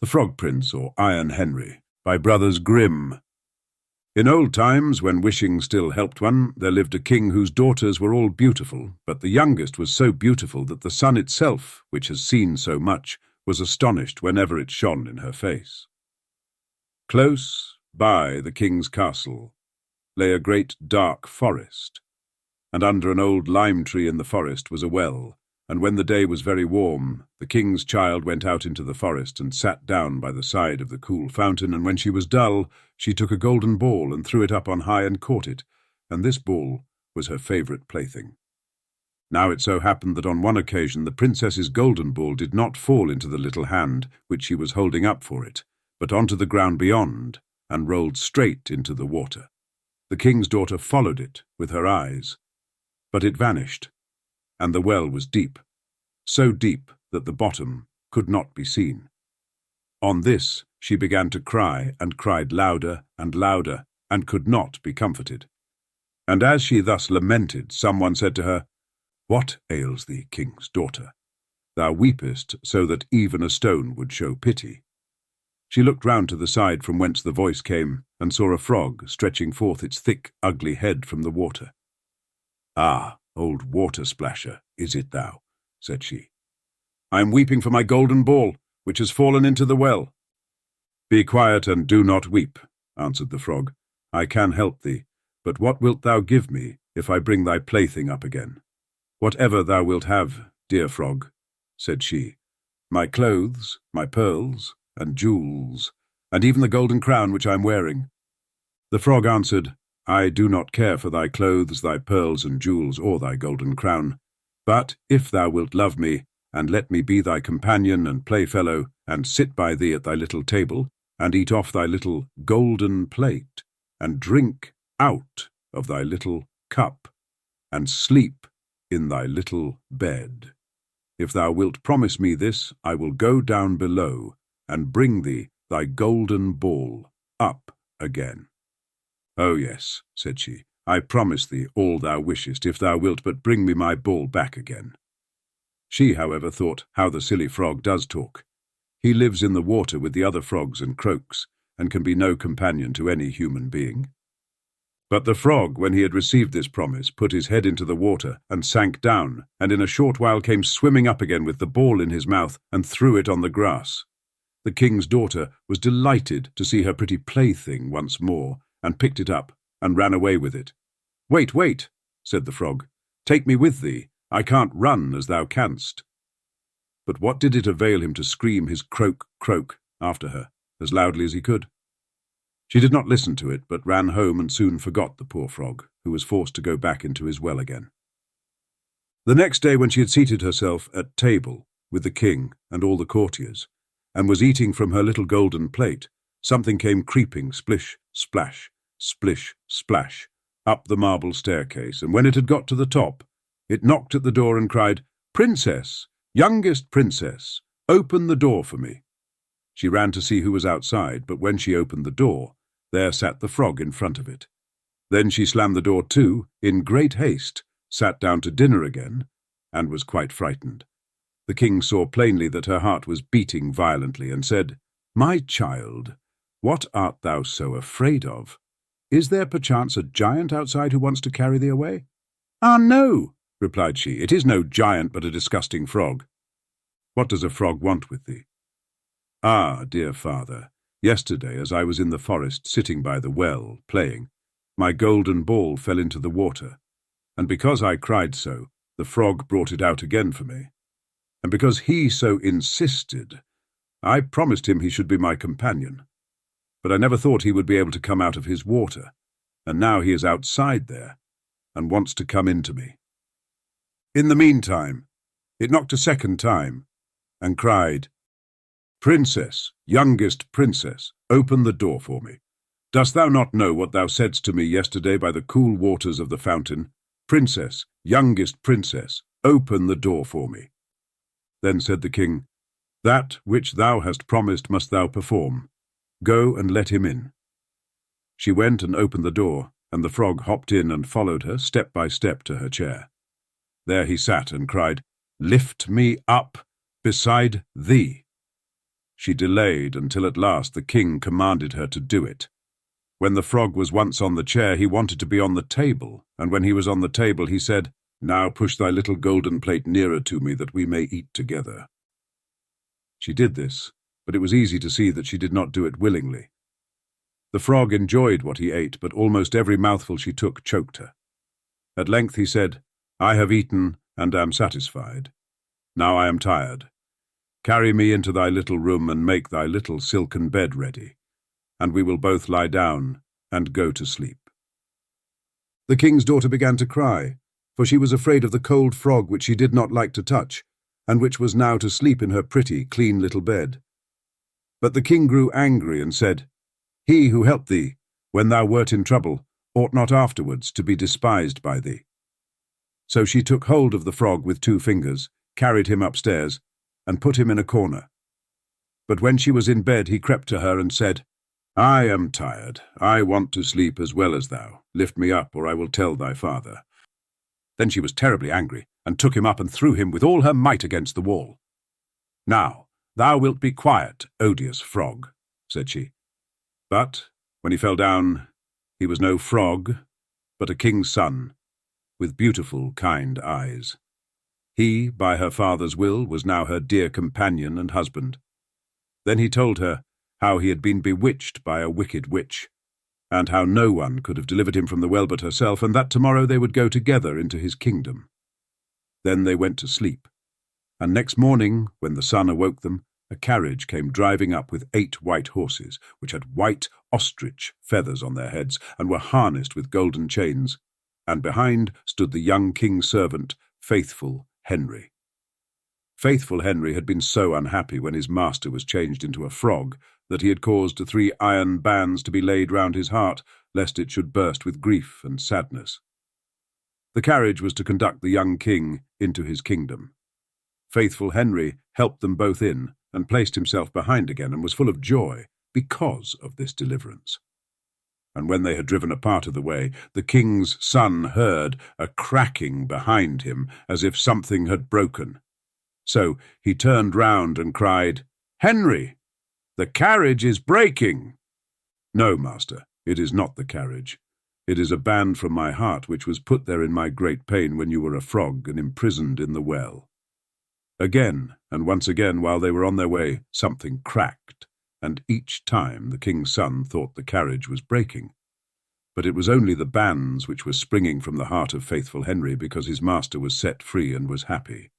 The Frog Prince, or Iron Henry, by Brothers Grimm. In old times, when wishing still helped one, there lived a king whose daughters were all beautiful, but the youngest was so beautiful that the sun itself, which has seen so much, was astonished whenever it shone in her face. Close by the king's castle lay a great dark forest, and under an old lime tree in the forest was a well, and when the day was very warm, the king's child went out into the forest and sat down by the side of the cool fountain, and when she was dull, she took a golden ball and threw it up on high and caught it, and this ball was her favourite plaything. Now it so happened that on one occasion the princess's golden ball did not fall into the little hand which she was holding up for it, but onto the ground beyond, and rolled straight into the water. The king's daughter followed it with her eyes, but it vanished, and the well was deep, so deep that the bottom could not be seen. On this she began to cry, and cried louder and louder, and could not be comforted. And as she thus lamented, someone said to her, "What ails thee, king's daughter? Thou weepest so that even a stone would show pity." She looked round to the side from whence the voice came, and saw a frog stretching forth its thick, ugly head from the water. "Ah, old water-splasher, is it thou?" said she. "I am weeping for my golden ball, which has fallen into the well." "Be quiet and do not weep," answered the frog. "I can help thee, but what wilt thou give me if I bring thy plaything up again?" "Whatever thou wilt have, dear frog," said she. "My clothes, my pearls, and jewels, and even the golden crown which I am wearing." The frog answered, "I do not care for thy clothes, thy pearls and jewels, or thy golden crown. But if thou wilt love me, and let me be thy companion and playfellow, and sit by thee at thy little table, and eat off thy little golden plate, and drink out of thy little cup, and sleep in thy little bed. If thou wilt promise me this, I will go down below, and bring thee thy golden ball up again." "Oh yes," said she, "I promise thee all thou wishest, if thou wilt but bring me my ball back again." She, however, thought, "How the silly frog does talk. He lives in the water with the other frogs and croaks, and can be no companion to any human being." But the frog, when he had received this promise, put his head into the water and sank down, and in a short while came swimming up again with the ball in his mouth, and threw it on the grass. The king's daughter was delighted to see her pretty plaything once more, and picked it up, and ran away with it. "Wait, wait," said the frog. "Take me with thee. I can't run as thou canst." But what did it avail him to scream his croak, croak after her, as loudly as he could? She did not listen to it, but ran home and soon forgot the poor frog, who was forced to go back into his well again. The next day, when she had seated herself at table with the king and all the courtiers, and was eating from her little golden plate, something came creeping, splish, splash, splish, splash, up the marble staircase, and when it had got to the top, it knocked at the door and cried, "Princess, youngest princess, open the door for me." She ran to see who was outside, but when she opened the door, there sat the frog in front of it. Then she slammed the door to, in great haste, sat down to dinner again, and was quite frightened. The king saw plainly that her heart was beating violently, and said, "My child, what art thou so afraid of? Is there perchance a giant outside who wants to carry thee away?" "Ah, no," replied she, "it is no giant, but a disgusting frog." "What does a frog want with thee?" "Ah, dear father, yesterday, as I was in the forest sitting by the well, playing, my golden ball fell into the water, and because I cried so, the frog brought it out again for me. And because he so insisted, I promised him he should be my companion. But I never thought he would be able to come out of his water, and now he is outside there, and wants to come into me." In the meantime, it knocked a second time, and cried, "Princess, youngest princess, open the door for me. Dost thou not know what thou saidst to me yesterday by the cool waters of the fountain? Princess, youngest princess, open the door for me." Then said the king, "That which thou hast promised must thou perform. Go and let him in." She went and opened the door, and the frog hopped in and followed her step by step to her chair. There he sat and cried, "Lift me up beside thee." She delayed until at last the king commanded her to do it. When the frog was once on the chair, he wanted to be on the table, and when he was on the table, he said, "Now push thy little golden plate nearer to me that we may eat together." She did this, but it was easy to see that she did not do it willingly. The frog enjoyed what he ate, but almost every mouthful she took choked her. At length he said, "I have eaten and am satisfied. Now I am tired. Carry me into thy little room and make thy little silken bed ready, and we will both lie down and go to sleep." The king's daughter began to cry, for she was afraid of the cold frog which she did not like to touch, and which was now to sleep in her pretty, clean little bed. But the king grew angry and said, "He who helped thee, when thou wert in trouble, ought not afterwards to be despised by thee." So she took hold of the frog with 2 fingers, carried him upstairs, and put him in a corner. But when she was in bed, he crept to her and said, "I am tired. I want to sleep as well as thou. Lift me up, or I will tell thy father." Then she was terribly angry, and took him up and threw him with all her might against the wall. "Now, thou wilt be quiet, odious frog," said she. But when he fell down, he was no frog, but a king's son, with beautiful, kind eyes. He, by her father's will, was now her dear companion and husband. Then he told her how he had been bewitched by a wicked witch, and how no one could have delivered him from the well but herself, and that tomorrow they would go together into his kingdom. Then they went to sleep, and next morning, when the sun awoke them, a carriage came driving up with 8 white horses, which had white ostrich feathers on their heads, and were harnessed with golden chains, and behind stood the young king's servant, Faithful Henry. Faithful Henry had been so unhappy when his master was changed into a frog that he had caused 3 iron bands to be laid round his heart, lest it should burst with grief and sadness. The carriage was to conduct the young king into his kingdom. Faithful Henry helped them both in, and placed himself behind again, and was full of joy because of this deliverance. And when they had driven a part of the way, the king's son heard a cracking behind him, as if something had broken. So he turned round and cried, "Henry, the carriage is breaking." "No, master, it is not the carriage. It is a band from my heart which was put there in my great pain when you were a frog and imprisoned in the well." Again, and once again, while they were on their way, something cracked, and each time the king's son thought the carriage was breaking. But it was only the bands which were springing from the heart of Faithful Henry, because his master was set free and was happy.